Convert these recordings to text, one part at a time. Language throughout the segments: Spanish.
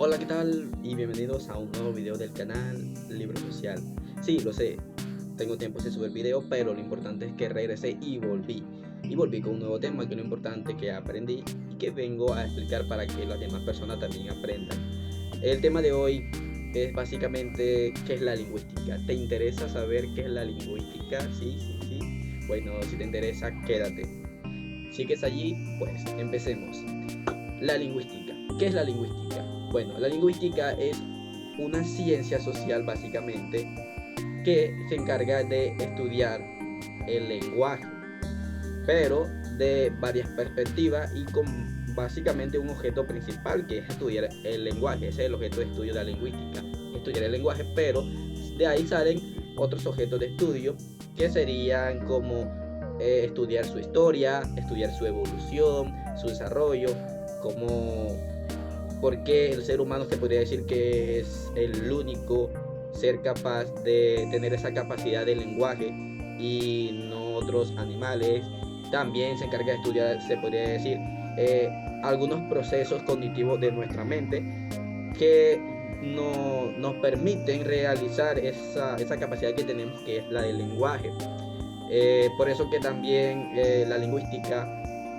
Hola, ¿qué tal? Y bienvenidos a un nuevo video del canal Libro Social. Sí, lo sé, tengo tiempo sin subir video, pero lo importante es que regresé y volví. Y volví con un nuevo tema, que es lo importante que aprendí y que vengo a explicar para que las demás personas también aprendan. El tema de hoy es básicamente qué es la lingüística. ¿Te interesa saber qué es la lingüística? Sí, sí, sí. Bueno, si te interesa, quédate. Si que es allí, pues empecemos. La lingüística. ¿Qué es la lingüística? Bueno, la lingüística es una ciencia social básicamente que se encarga de estudiar el lenguaje, pero de varias perspectivas y con básicamente un objeto principal que es estudiar el lenguaje. Ese es el objeto de estudio de la lingüística, estudiar el lenguaje, pero de ahí salen otros objetos de estudio que serían como estudiar su historia, estudiar su evolución, su desarrollo, como porque el ser humano se podría decir que es el único ser capaz de tener esa capacidad de lenguaje y no otros animales. También se encarga de estudiar, se podría decir, algunos procesos cognitivos de nuestra mente que nos permiten realizar esa capacidad que tenemos, que es la del lenguaje. Por eso que también la lingüística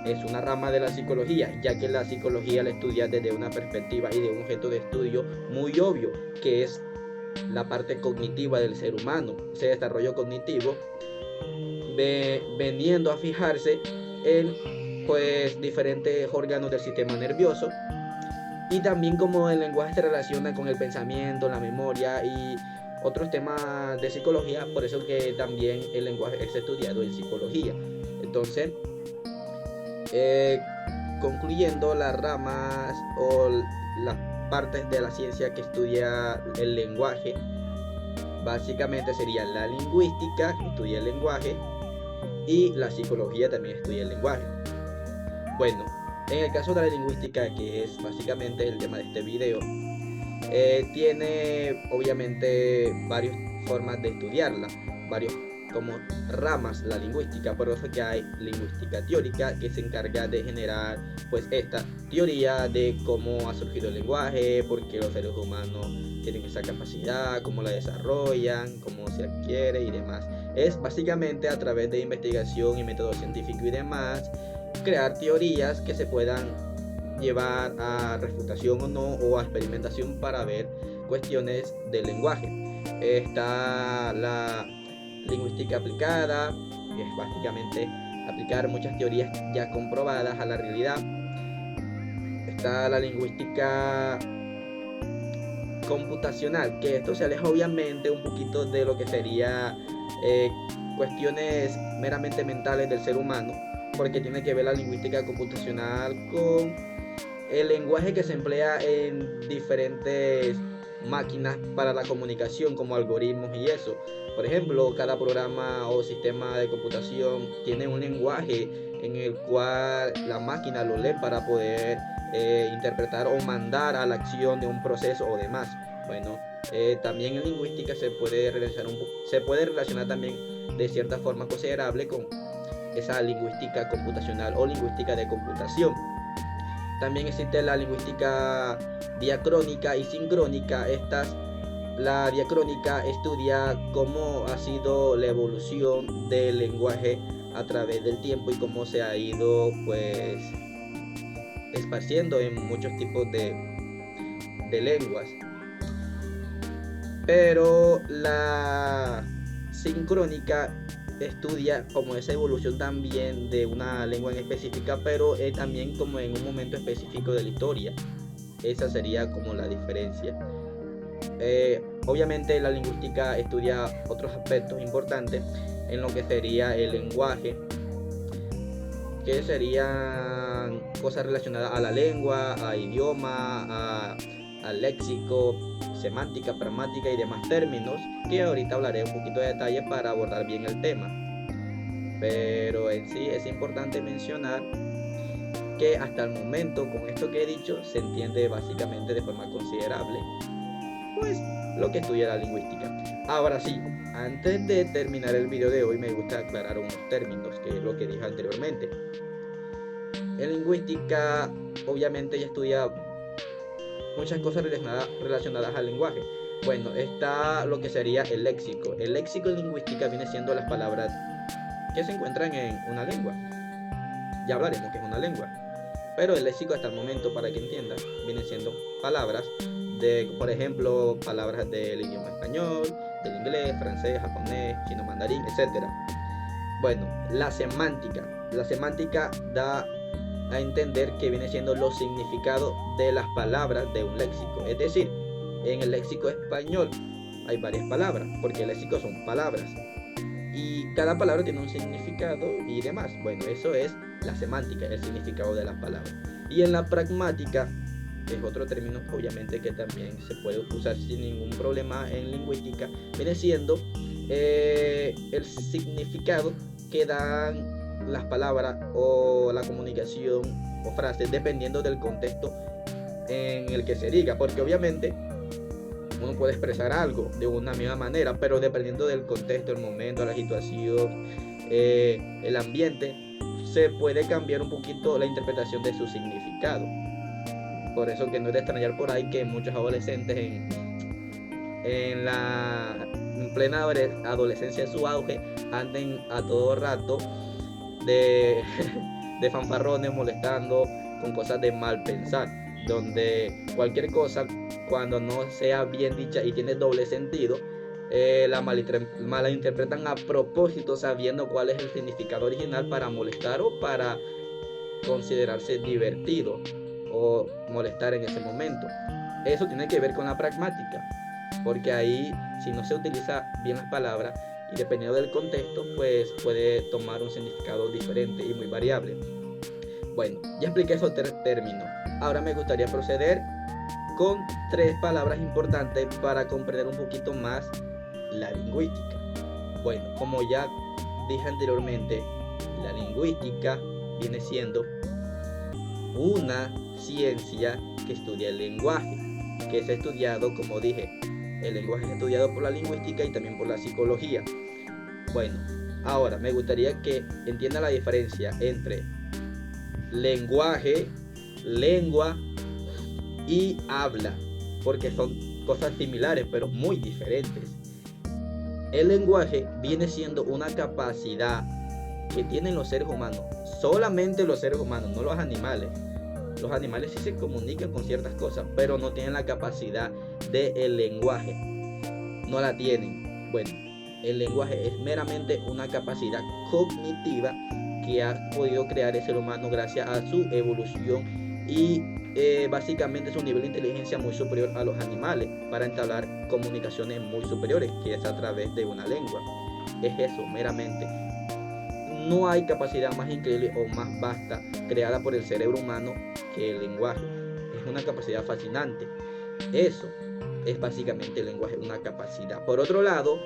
es una rama de la psicología, ya que la psicología la estudia desde una perspectiva y de un objeto de estudio muy obvio, que es la parte cognitiva del ser humano, ese desarrollo cognitivo, veniendo a fijarse en pues diferentes órganos del sistema nervioso, y también como el lenguaje se relaciona con el pensamiento, la memoria y otros temas de psicología. Por eso que también el lenguaje es estudiado en psicología. Entonces, eh, concluyendo, las ramas o las partes de la ciencia que estudia el lenguaje básicamente sería la lingüística, que estudia el lenguaje, y la psicología también estudia el lenguaje. Bueno, en el caso de la lingüística, que es básicamente el tema de este video, tiene obviamente varias formas de estudiarla, varios como ramas la lingüística. Por eso que hay lingüística teórica, que se encarga de generar pues esta teoría de cómo ha surgido el lenguaje, por qué los seres humanos tienen esa capacidad, cómo la desarrollan, cómo se adquiere y demás. Es básicamente a través de investigación y método científico y demás crear teorías que se puedan llevar a refutación o no, o a experimentación para ver cuestiones del lenguaje. Está la lingüística aplicada, que es básicamente aplicar muchas teorías ya comprobadas a la realidad. Está la lingüística computacional, que esto se aleja obviamente un poquito de lo que sería eh, cuestiones meramente mentales del ser humano, porque tiene que ver la lingüística computacional con el lenguaje que se emplea en diferentes máquinas para la comunicación, como algoritmos y eso. Por ejemplo, cada programa o sistema de computación tiene un lenguaje en el cual la máquina lo lee para poder interpretar o mandar a la acción de un proceso o demás. Bueno, también en lingüística se puede relacionar también de cierta forma considerable con esa lingüística computacional o lingüística de computación. También existe la lingüística diacrónica y sincrónica. La diacrónica estudia cómo ha sido la evolución del lenguaje a través del tiempo y cómo se ha ido pues esparciendo en muchos tipos de lenguas. Pero la sincrónica estudia como esa evolución también de una lengua en específica, pero también como en un momento específico de la historia. Esa sería como la diferencia. Obviamente la lingüística estudia otros aspectos importantes en lo que sería el lenguaje, que serían cosas relacionadas a la lengua, a idioma, al léxico, semántica, pragmática y demás términos, que ahorita hablaré un poquito de detalle para abordar bien el tema. Pero en sí es importante mencionar que hasta el momento, con esto que he dicho, se entiende básicamente de forma considerable pues lo que estudia la lingüística. Ahora sí, antes de terminar el video de hoy, me gusta aclarar unos términos, que es lo que dije anteriormente. En lingüística obviamente ya estudia muchas cosas relacionadas al lenguaje. Bueno, está lo que sería el léxico. El léxico en lingüística viene siendo las palabras que se encuentran en una lengua. Ya hablaremos que es una lengua. Pero el léxico hasta el momento, para que entiendan, vienen siendo palabras de, por ejemplo, palabras del idioma español, del inglés, francés, japonés, chino mandarín, etc. Bueno, la semántica. La semántica da a entender que viene siendo los significados de las palabras de un léxico. Es decir, en el léxico español hay varias palabras, porque el léxico son palabras. Y cada palabra tiene un significado y demás. Bueno, eso es la semántica, el significado de las palabras. Y en la pragmática, es otro término obviamente que también se puede usar sin ningún problema en lingüística, viene siendo el significado que dan las palabras o la comunicación o frases dependiendo del contexto en el que se diga, porque obviamente uno puede expresar algo de una misma manera, pero dependiendo del contexto, el momento, la situación, el ambiente, se puede cambiar un poquito la interpretación de su significado. Por eso que no es de extrañar por ahí que muchos adolescentes en plena adolescencia en su auge anden a todo rato de fanfarrones, molestando con cosas de mal pensar, donde cualquier cosa, cuando no sea bien dicha y tiene doble sentido, la malinterpretan a propósito, sabiendo cuál es el significado original, para molestar o para considerarse divertido o molestar en ese momento. Eso tiene que ver con la pragmática, porque ahí, si no se utiliza bien las palabras y dependiendo del contexto, pues puede tomar un significado diferente y muy variable. Bueno, ya expliqué esos tres términos. Ahora me gustaría proceder con tres palabras importantes para comprender un poquito más la lingüística. Bueno, como ya dije anteriormente, la lingüística viene siendo una ciencia que estudia el lenguaje, que es estudiado, como dije, el lenguaje es estudiado por la lingüística y también por la psicología. Bueno, ahora me gustaría que entiendan la diferencia entre lenguaje, lengua y habla, porque son cosas similares pero muy diferentes. El lenguaje viene siendo una capacidad que tienen los seres humanos, solamente los seres humanos, no los animales. Los animales sí se comunican con ciertas cosas, pero no tienen la capacidad del lenguaje, no la tienen. Bueno, el lenguaje es meramente una capacidad cognitiva que ha podido crear el ser humano gracias a su evolución y básicamente es un nivel de inteligencia muy superior a los animales para entablar comunicaciones muy superiores, que es a través de una lengua. Es eso, meramente. No hay capacidad más increíble o más vasta creada por el cerebro humano que el lenguaje. Es una capacidad fascinante. Eso es básicamente el lenguaje, una capacidad. Por otro lado,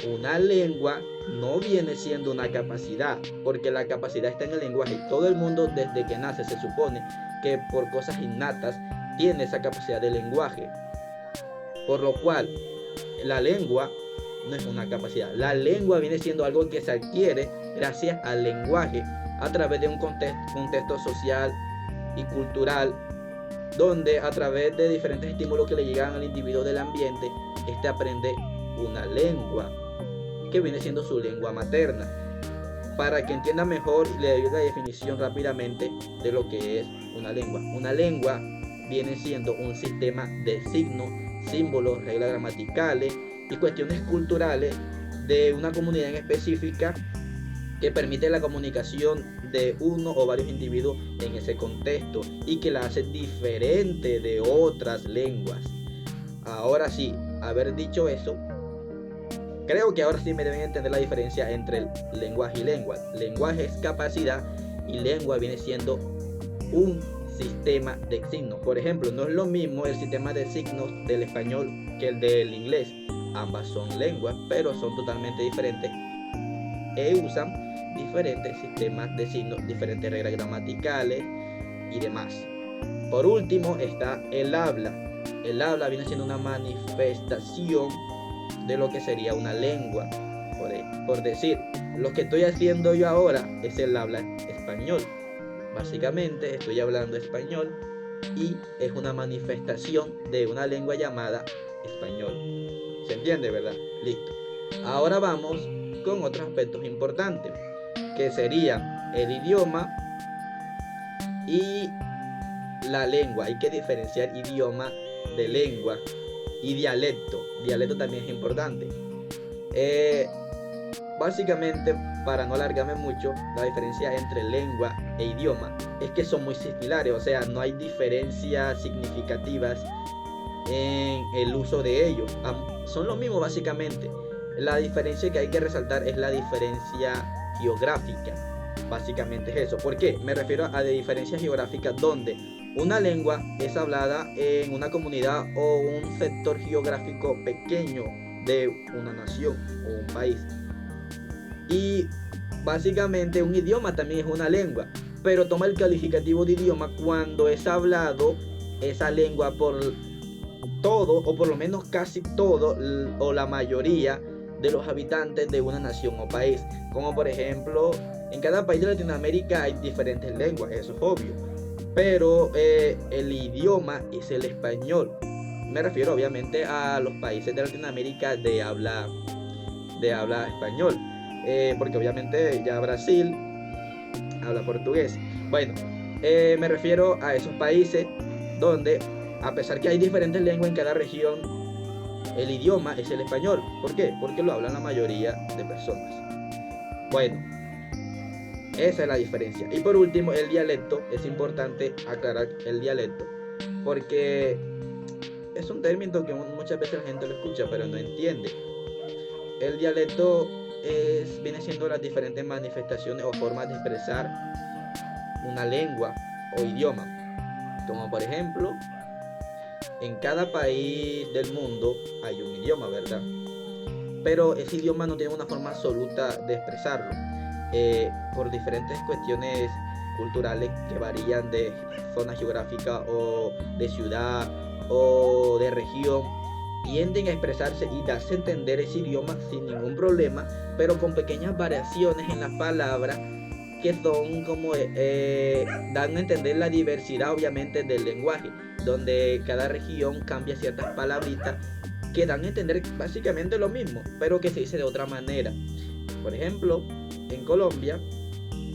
una lengua no viene siendo una capacidad, porque la capacidad está en el lenguaje. Todo el mundo desde que nace se supone que por cosas innatas tiene esa capacidad de lenguaje, por lo cual la lengua no es una capacidad. La lengua viene siendo algo que se adquiere gracias al lenguaje a través de un contexto social y cultural, donde a través de diferentes estímulos que le llegan al individuo del ambiente, este aprende una lengua que viene siendo su lengua materna. Para que entienda mejor, le doy la definición rápidamente de lo que es una lengua. Una lengua viene siendo un sistema de signos, símbolos, reglas gramaticales y cuestiones culturales de una comunidad en específica que permite la comunicación de uno o varios individuos en ese contexto y que la hace diferente de otras lenguas. Ahora sí, haber dicho eso, creo que ahora sí me deben entender la diferencia entre el lenguaje y lengua. Lenguaje es capacidad y lengua viene siendo un sistema de signos. Por ejemplo, no es lo mismo el sistema de signos del español que el del inglés. Ambas son lenguas, pero son totalmente diferentes e usan diferentes sistemas de signos, diferentes reglas gramaticales y demás. Por último está el habla. El habla viene siendo una manifestación de lo que sería una lengua. Por decir, lo que estoy haciendo yo ahora es el habla español. Básicamente estoy hablando español y es una manifestación de una lengua llamada español. ¿Se entiende, verdad? Listo. Ahora vamos con otros aspectos importantes, que serían el idioma y la lengua. Hay que diferenciar idioma de lengua y dialecto. Dialecto también es importante. Básicamente, para no alargarme mucho, la diferencia entre lengua e idioma es que son muy similares, o sea, no hay diferencias significativas en el uso de ellos. Son lo mismo básicamente. La diferencia que hay que resaltar es la diferencia geográfica. Básicamente es eso. ¿Por qué? Me refiero a diferencias geográficas donde una lengua es hablada en una comunidad o un sector geográfico pequeño de una nación o un país. Y básicamente un idioma también es una lengua, pero toma el calificativo de idioma cuando es hablado esa lengua por todo, o por lo menos casi todo, o la mayoría de los habitantes de una nación o país. Como por ejemplo, en cada país de Latinoamérica hay diferentes lenguas, eso es obvio, pero el idioma es el español. Me refiero obviamente a los países de Latinoamérica de habla español, porque obviamente ya Brasil habla portugués. Bueno, me refiero a esos países donde, a pesar que hay diferentes lenguas en cada región, el idioma es el español. ¿Por qué? Porque lo hablan la mayoría de personas. Bueno, esa es la diferencia. Y por último, el dialecto. Es importante aclarar el dialecto, porque es un término que muchas veces la gente lo escucha pero no entiende. El dialecto viene siendo las diferentes manifestaciones o formas de expresar una lengua o idioma. Como por ejemplo, en cada país del mundo hay un idioma, ¿verdad? Pero ese idioma no tiene una forma absoluta de expresarlo, por diferentes cuestiones culturales que varían de zona geográfica o de ciudad o de región. Tienden a expresarse y darse a entender ese idioma sin ningún problema, pero con pequeñas variaciones en las palabras que son como dan a entender la diversidad obviamente del lenguaje, donde cada región cambia ciertas palabritas que dan a entender básicamente lo mismo, pero que se dice de otra manera. Por ejemplo, en Colombia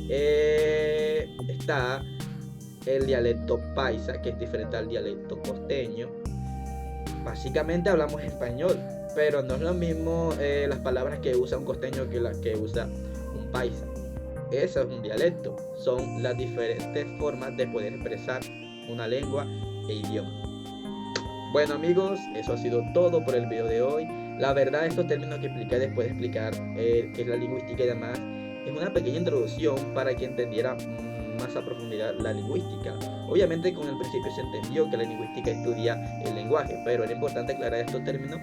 está el dialecto paisa, que es diferente al dialecto costeño. Básicamente hablamos español, pero no es lo mismo las palabras que usa un costeño que las que usa un paisa. Eso es un dialecto, son las diferentes formas de poder expresar una lengua e idioma. Bueno amigos, eso ha sido todo por el video de hoy. La verdad, estos términos que expliqué después de explicar qué es la lingüística y demás, es una pequeña introducción para que entendiera más a profundidad la lingüística. Obviamente con el principio se entendió que la lingüística estudia el lenguaje, pero era importante aclarar estos términos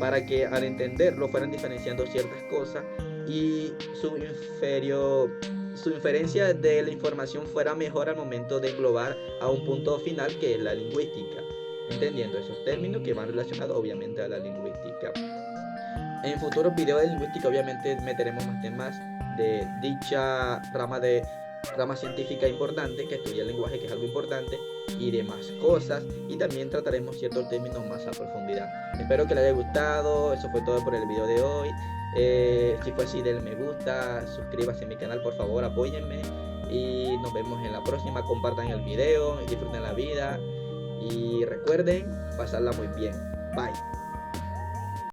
para que al entenderlo fueran diferenciando ciertas cosas y su inferencia de la información fuera mejor al momento de englobar a un punto final que es la lingüística, entendiendo esos términos que van relacionados obviamente a la lingüística. En futuros videos de lingüística obviamente meteremos más temas de dicha rama científica importante que estudia el lenguaje, que es algo importante, y demás cosas, y también trataremos ciertos términos más a profundidad. Espero que les haya gustado. Eso fue todo por el video de hoy. Si fue así, denle me gusta, suscríbanse a mi canal, por favor, apóyenme, y nos vemos en la próxima. Compartan el video, disfruten la vida y recuerden pasarla muy bien. Bye.